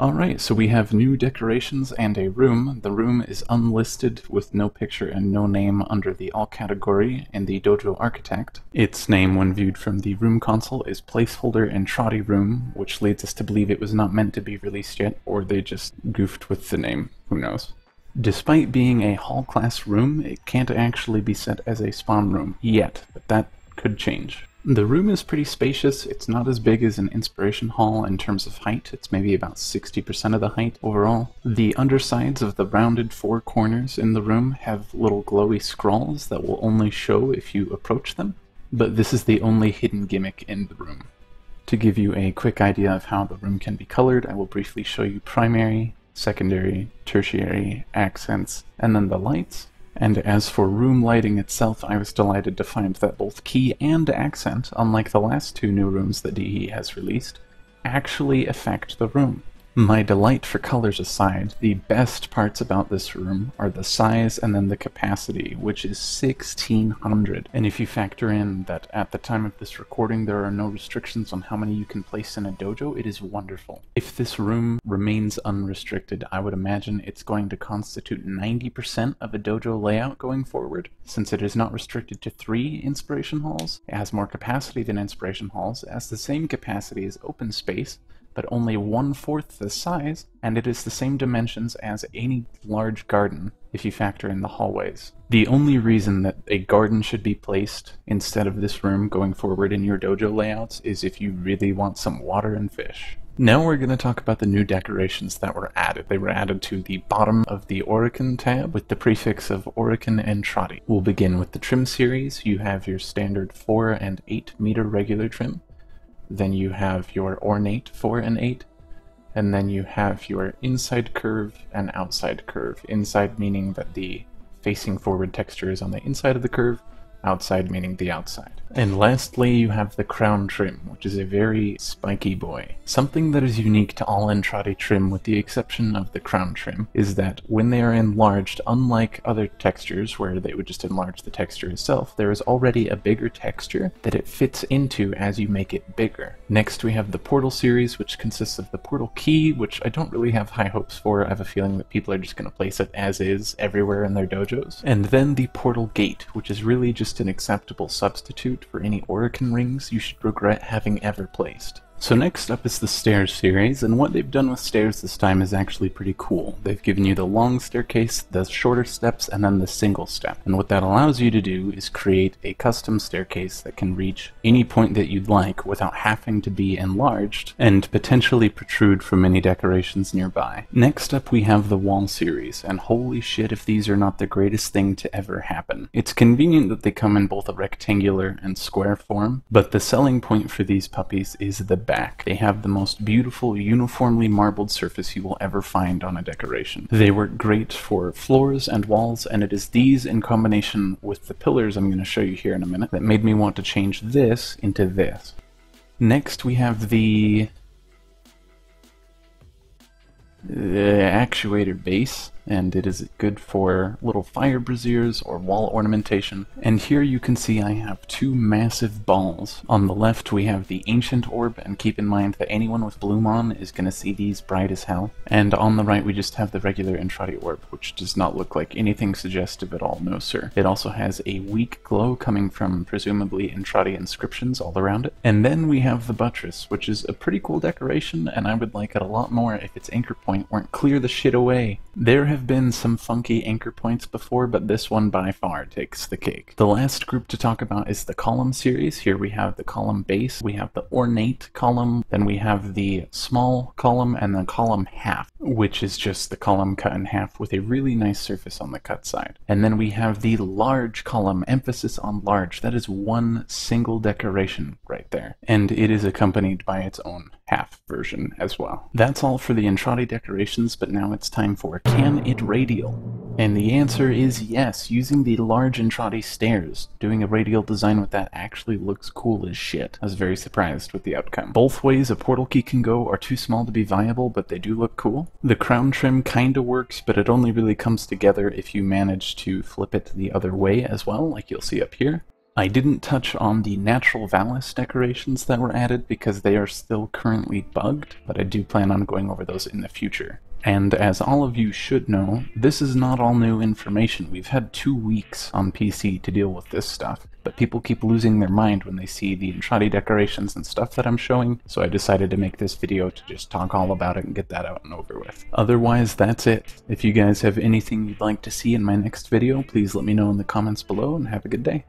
Alright, so we have new decorations and a room. The room is unlisted with no picture and no name under the All category in the Dojo Architect. Its name when viewed from the room console is Placeholder Entrati Room, which leads us to believe it was not meant to be released yet, or they just goofed with the name. Who knows? Despite being a hall-class room, it can't actually be set as a spawn room yet, but that could change. The room is pretty spacious. It's not as big as an Inspiration Hall in terms of height. It's maybe about 60% of the height overall. The undersides of the rounded four corners in the room have little glowy scrolls that will only show if you approach them, but this is the only hidden gimmick in the room. To give you a quick idea of how the room can be colored, I will briefly show you primary, secondary, tertiary, accents, and then the lights. And as for room lighting itself, I was delighted to find that both key and accent, unlike the last two new rooms that DE has released, actually affect the room. My delight for colors aside, the best parts about this room are the size and then the capacity, which is 1600. And if you factor in that at the time of this recording there are no restrictions on how many you can place in a dojo, it is wonderful. If this room remains unrestricted, I would imagine it's going to constitute 90% of a dojo layout going forward. Since it is not restricted to 3 Inspiration Halls, it has more capacity than Inspiration Halls, it has the same capacity as open space, but only 1/4 the size, and it is the same dimensions as any large garden if you factor in the hallways. The only reason that a garden should be placed instead of this room going forward in your dojo layouts is if you really want some water and fish. Now we're going to talk about the new decorations that were added. They were added to the bottom of the Orokin tab with the prefix of Orokin Entrati. We'll begin with the trim series. You have your standard 4 and 8 meter regular trim. Then you have your ornate 4 and 8, and then you have your inside curve and outside curve. Inside meaning that the facing forward texture is on the inside of the curve, outside meaning the outside. And lastly, you have the crown trim, which is a very spiky boy. Something that is unique to all Entrati trim, with the exception of the crown trim, is that when they are enlarged, unlike other textures where they would just enlarge the texture itself, there is already a bigger texture that it fits into as you make it bigger. Next we have the portal series, which consists of the portal key, which I don't really have high hopes for. I have a feeling that people are just going to place it as is everywhere in their dojos. And then the portal gate, which is really just an acceptable substitute for any Orokin rings you should regret having ever placed. So next up is the stairs series, and what they've done with stairs this time is actually pretty cool. They've given you the long staircase, the shorter steps, and then the single step. And what that allows you to do is create a custom staircase that can reach any point that you'd like without having to be enlarged and potentially protrude from any decorations nearby. Next up we have the wall series, and holy shit if these are not the greatest thing to ever happen. It's convenient that they come in both a rectangular and square form, but the selling point for these puppies is the back. They have the most beautiful, uniformly marbled surface you will ever find on a decoration. They work great for floors and walls, and it is these in combination with the pillars I'm going to show you here in a minute that made me want to change this into this. Next we have the Actuator Base, and it is good for little fire braziers or wall ornamentation. And here you can see I have 2 massive balls. On the left we have the Ancient Orb, and keep in mind that anyone with Bloom on is going to see these bright as hell. And on the right we just have the regular Entrati Orb, which does not look like anything suggestive at all, no sir. It also has a weak glow coming from presumably Entrati inscriptions all around it. And then we have the Buttress, which is a pretty cool decoration, and I would like it a lot more if its anchor point weren't clear the shit away. There have been some funky anchor points before, but this one by far takes the cake. The last group to talk about is the column series. Here we have the column base, we have the ornate column, then we have the small column, and the column half, which is just the column cut in half with a really nice surface on the cut side. And then we have the large column, emphasis on large. That is one single decoration right there. And it is accompanied by its own half version as well. That's all for the Entrati decorations, but now it's time for Can It Radial? And the answer is yes, using the large Entrati stairs. Doing a radial design with that actually looks cool as shit. I was very surprised with the outcome. Both ways a portal key can go are too small to be viable, but they do look cool. The crown trim kinda works, but it only really comes together if you manage to flip it the other way as well, like you'll see up here. I didn't touch on the natural Valis decorations that were added because they are still currently bugged, but I do plan on going over those in the future. And as all of you should know, this is not all new information. We've had 2 weeks on PC to deal with this stuff, but people keep losing their mind when they see the Entrati decorations and stuff that I'm showing, so I decided to make this video to just talk all about it and get that out and over with. Otherwise, that's it. If you guys have anything you'd like to see in my next video, please let me know in the comments below, and have a good day.